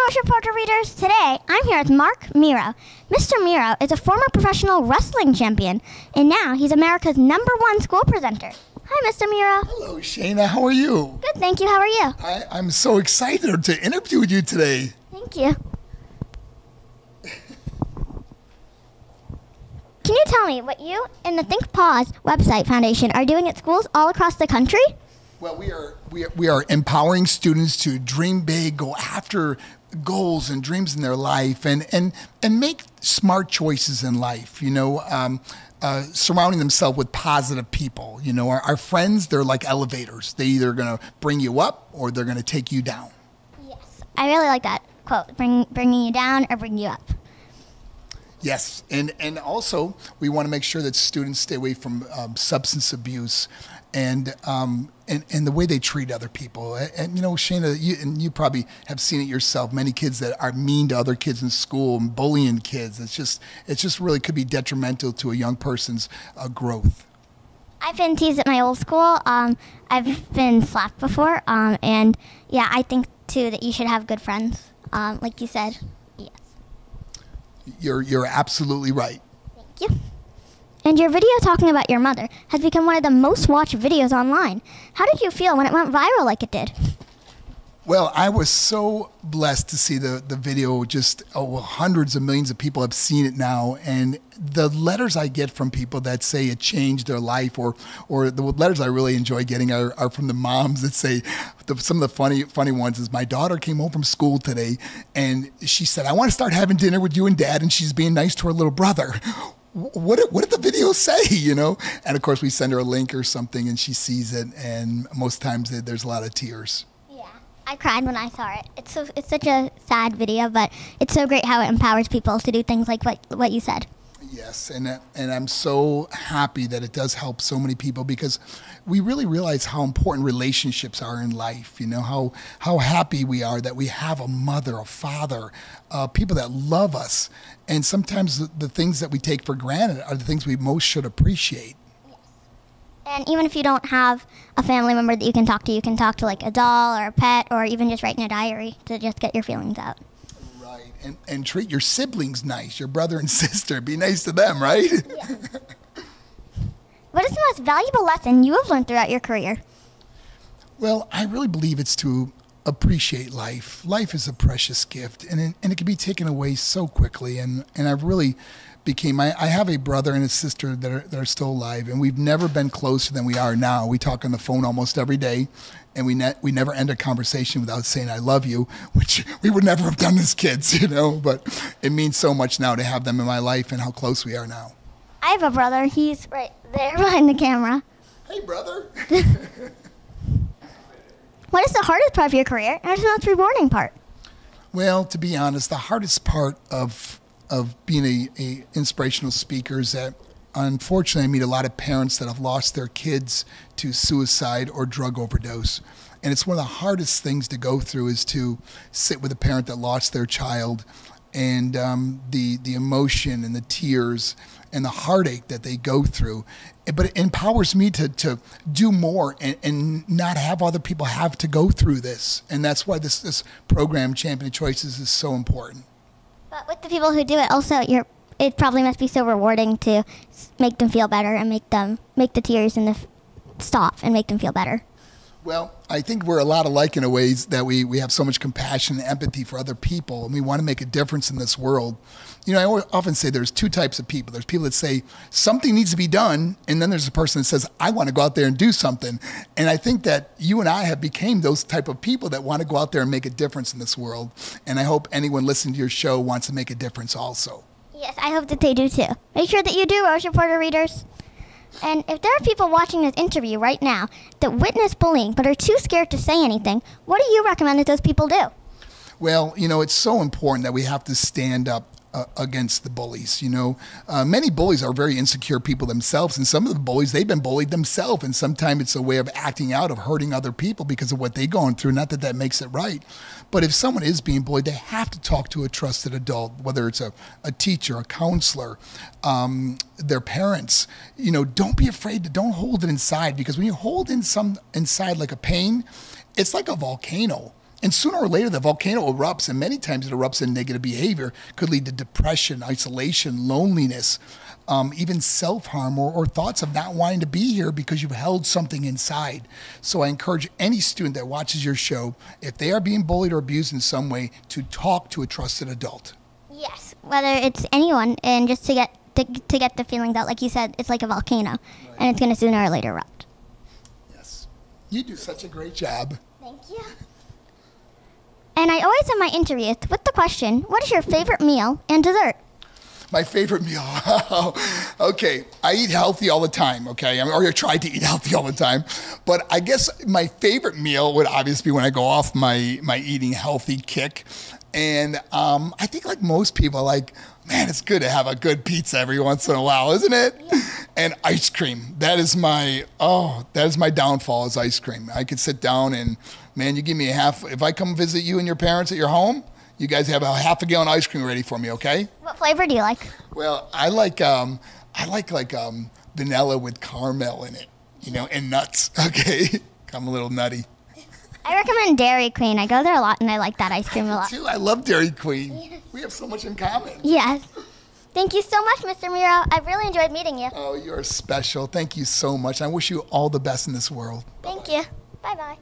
Rush Reporter readers. Today, I'm here with Marc Mero. Mr. Mero is a former professional wrestling champion, and now he's America's #1 school presenter. Hi, Mr. Mero. Hello, Shayna. How are you? Good, thank you. How are you? I'm so excited to interview you today. Thank you. Can you tell me what you and the Think Pause website foundation are doing at schools all across the country? Well, we are empowering students to dream big, go after goals and dreams in their life, and make smart choices in life. You know, surrounding themselves with positive people. You know, our friends, they're like elevators. They're either going to bring you up or they're going to take you down. Yes, I really like that quote: bringing you down or bring you up. Yes, and also we want to make sure that students stay away from substance abuse and the way they treat other people. And you know, Shayna, you probably have seen it yourself. Many kids that are mean to other kids in school and bullying kids. It's just really could be detrimental to a young person's growth. I've been teased at my old school. I've been slapped before, and yeah, I think too that you should have good friends, like you said. Yes. You're absolutely right. Thank you. And your video talking about your mother has become one of the most watched videos online. How did you feel when it went viral like it did? Well, I was so blessed to see the video. Just hundreds of millions of people have seen it now, and the letters I get from people that say it changed their life, or the letters I really enjoy getting are from the moms that say, some of the funny ones is, my daughter came home from school today and she said, I want to start having dinner with you and Dad, and she's being nice to her little brother. What did the video say, you know? And of course we send her a link or something and she sees it, and most times there's a lot of tears. I cried when I saw it. It's such a sad video, but it's so great how it empowers people to do things like what you said. Yes, and I'm so happy that it does help so many people, because we really realize how important relationships are in life. You know, how happy we are that we have a mother, a father, people that love us. And sometimes the things that we take for granted are the things we most should appreciate. And even if you don't have a family member that you can talk to like a doll or a pet, or even just write in a diary to just get your feelings out. Right, and treat your siblings nice, your brother and sister. Be nice to them, right? Yeah. What is the most valuable lesson you have learned throughout your career? Well, I really believe it's to appreciate life. Life is a precious gift, and it can be taken away so quickly. And I've really I have a brother and a sister that are still alive, and we've never been closer than we are now. We talk on the phone almost every day, and we never end a conversation without saying I love you, which we would never have done as kids, you know. But it means so much now to have them in my life and how close we are now. I have a brother. He's right there behind the camera. Hey, brother. What is the hardest part of your career, and what's the most rewarding part? Well, to be honest, the hardest part of being a inspirational speaker is that, unfortunately, I meet a lot of parents that have lost their kids to suicide or drug overdose. And it's one of the hardest things to go through, is to sit with a parent that lost their child, and the emotion and the tears and the heartache that they go through. But it empowers me to do more and not have other people have to go through this. And that's why this program, Champion Choices, is so important. But with the people who do it, also, it probably must be so rewarding to make them feel better and make the tears and stop and make them feel better. Well, I think we're a lot alike in a ways that we have so much compassion and empathy for other people, and we want to make a difference in this world. You know, I often say there's two types of people. There's people that say something needs to be done, and then there's a person that says, I want to go out there and do something. And I think that you and I have become those type of people that want to go out there and make a difference in this world. And I hope anyone listening to your show wants to make a difference also. Yes, I hope that they do too. Make sure that you do, Rush Reporter readers. And if there are people watching this interview right now that witness bullying but are too scared to say anything, what do you recommend that those people do? Well, you know, it's so important that we have to stand up against the bullies. You know, many bullies are very insecure people themselves, and some of the bullies, they've been bullied themselves, and sometimes it's a way of acting out, of hurting other people because of what they've gone through. Not that that makes it right, but if someone is being bullied, they have to talk to a trusted adult, whether it's a teacher, a counselor, their parents. You know, don't be afraid don't hold it inside, because when you hold inside like a pain, it's like a volcano. And sooner or later, the volcano erupts, and many times it erupts in negative behavior, could lead to depression, isolation, loneliness, even self-harm or thoughts of not wanting to be here because you've held something inside. So I encourage any student that watches your show, if they are being bullied or abused in some way, to talk to a trusted adult. Yes, whether it's anyone, and just to get the feeling that, like you said, it's like a volcano, right, and it's going to sooner or later erupt. Yes. You do such a great job. Thank you. And I always end my interviews with the question, what is your favorite meal and dessert? My favorite meal. Okay, I eat healthy all the time, okay? Or I try to eat healthy all the time. But I guess my favorite meal would obviously be when I go off my eating healthy kick. And I think like most people, like, man, it's good to have a good pizza every once in a while, isn't it? Yeah. And ice cream. That is my downfall is ice cream. I could sit down and, man, you give me if I come visit you and your parents at your home, you guys have a half a gallon of ice cream ready for me, okay? What flavor do you like? Well, I like vanilla with caramel in it, and nuts, okay? I'm a little nutty. I recommend Dairy Queen. I go there a lot, and I like that ice cream a lot. Too. I love Dairy Queen. Yes. We have so much in common. Yes. Thank you so much, Mr. Mero. I really enjoyed meeting you. Oh, you're special. Thank you so much. I wish you all the best in this world. Thank you. Bye-bye.